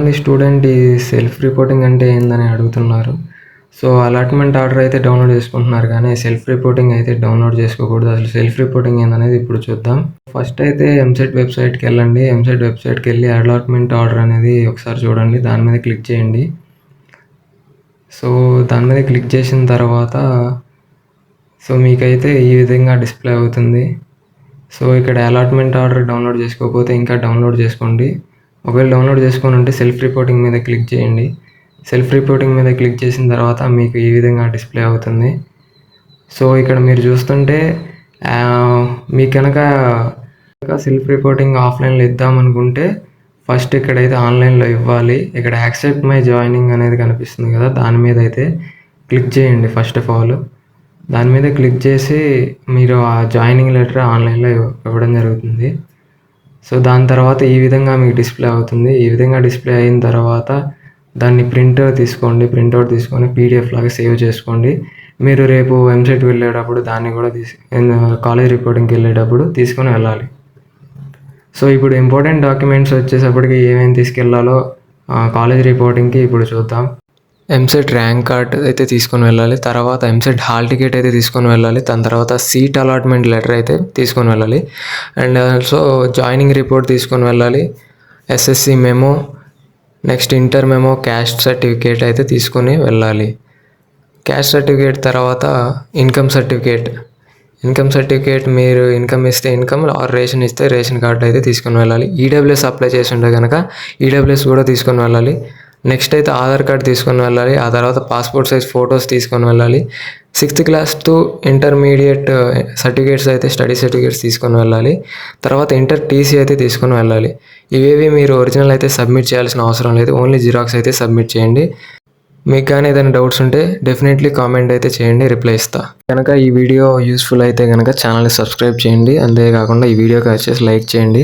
చాలామంది స్టూడెంట్ ఈ self reporting అంటే ఏందని అడుగుతున్నారు. సో అలాట్మెంట్ ఆర్డర్ అయితే డౌన్లోడ్ చేసుకుంటున్నారు కానీ సెల్ఫ్ రిపోర్టింగ్ అయితే డౌన్లోడ్ చేసుకోకూడదు. అసలు సెల్ఫ్ రిపోర్టింగ్ ఏందనేది ఇప్పుడు చూద్దాం. ఫస్ట్ అయితే ఎంసెట్ వెబ్సైట్కి వెళ్ళండి. ఎంసెట్ వెబ్సైట్కి వెళ్ళి అలాట్మెంట్ ఆర్డర్ అనేది ఒకసారి చూడండి. దాని మీద క్లిక్ చేయండి. సో దాని మీద క్లిక్ చేసిన తర్వాత సో మీకైతే ఈ విధంగా డిస్ప్లే అవుతుంది. సో ఇక్కడ అలాట్మెంట్ ఆర్డర్ డౌన్లోడ్ చేసుకోకపోతే ఇంకా డౌన్లోడ్ చేసుకోండి. ఒకవేళ డౌన్లోడ్ చేసుకొని ఉంటే సెల్ఫ్ రిపోర్టింగ్ మీద క్లిక్ చేయండి. సెల్ఫ్ రిపోర్టింగ్ మీద క్లిక్ చేసిన తర్వాత మీకు ఈ విధంగా డిస్ప్లే అవుతుంది. సో ఇక్కడ మీరు చూస్తుంటే మీకు కనుక సెల్ఫ్ రిపోర్టింగ్ ఆఫ్లైన్లో ఇద్దామనుకుంటే ఫస్ట్ ఇక్కడైతే ఆన్లైన్లో ఇవ్వాలి. ఇక్కడ యాక్సెప్ట్ మై జాయినింగ్ అనేది కనిపిస్తుంది కదా, దాని మీద అయితే క్లిక్ చేయండి. ఫస్ట్ ఆఫ్ ఆల్ దాని మీద క్లిక్ చేసి మీరు ఆ జాయినింగ్ లెటర్ ఆన్లైన్లో ఇవ్వడం జరుగుతుంది. సో దాని తర్వాత ఈ విధంగా మీకు డిస్ప్లే అవుతుంది. ఈ విధంగా డిస్ప్లే అయిన తర్వాత దాన్ని ప్రింట్అవుట్ తీసుకొని పీడిఎఫ్ లాగా సేవ్ చేసుకోండి. మీరు రేపు ఎంసెట్ వెళ్ళేటప్పుడు దాన్ని కూడా కాలేజ్ రిపోర్టింగ్కి వెళ్ళేటప్పుడు తీసుకొని వెళ్ళాలి. సో ఇప్పుడు ఇంపార్టెంట్ డాక్యుమెంట్స్ వచ్చేసప్పటికి ఏమేమి తీసుకెళ్లాలో కాలేజ్ రిపోర్టింగ్కి ఇప్పుడు చూద్దాం. ఎంసెట్ ర్యాంక్ కార్డ్ అయితే తీసుకొని వెళ్ళాలి. తర్వాత ఎంసెట్ హాల్ టికెట్ అయితే తీసుకొని వెళ్ళాలి. దాని తర్వాత సీట్ అలాట్మెంట్ లెటర్ అయితే తీసుకొని వెళ్ళాలి. అండ్ ఆల్సో జాయినింగ్ రిపోర్ట్ తీసుకొని వెళ్ళాలి. SSC memo, next inter memo, caste certificate అయితే తీసుకొని వెళ్ళాలి. క్యాస్ట్ సర్టిఫికేట్ తర్వాత ఇన్కమ్ సర్టిఫికేట్ మీరు ఇన్కమ్ ఇస్తే ఇన్కమ్, ఆర్ రేషన్ ఇస్తే రేషన్ కార్డు అయితే తీసుకొని వెళ్ళాలి. ఈడబ్ల్యూఎస్ అప్లై చేసి ఉంటే కనుక ఈడబ్ల్యూఎస్ కూడా తీసుకొని వెళ్ళాలి. నెక్స్ట్ అయితే ఆధార్ కార్డ్ తీసుకొని వెళ్ళాలి. ఆ తర్వాత పాస్పోర్ట్ సైజ్ ఫొటోస్ తీసుకొని వెళ్ళాలి. 6th class to intermediate certificates అయితే స్టడీ సర్టిఫికేట్స్ తీసుకొని వెళ్ళాలి. తర్వాత ఇంటర్ టీసీ అయితే తీసుకొని వెళ్ళాలి. ఇవేవి మీరు ఒరిజినల్ అయితే సబ్మిట్ చేయాల్సిన అవసరం లేదు, ఓన్లీ జిరాక్స్ అయితే సబ్మిట్ చేయండి. మీకు కానీ ఏదైనా డౌట్స్ ఉంటే డెఫినెట్లీ కామెంట్ అయితే చేయండి, రిప్లై ఇస్తా. కనుక ఈ వీడియో యూస్ఫుల్ అయితే కనుక ఛానల్ని సబ్స్క్రైబ్ చేయండి. అంతేకాకుండా ఈ వీడియోకి వచ్చేసి లైక్ చేయండి.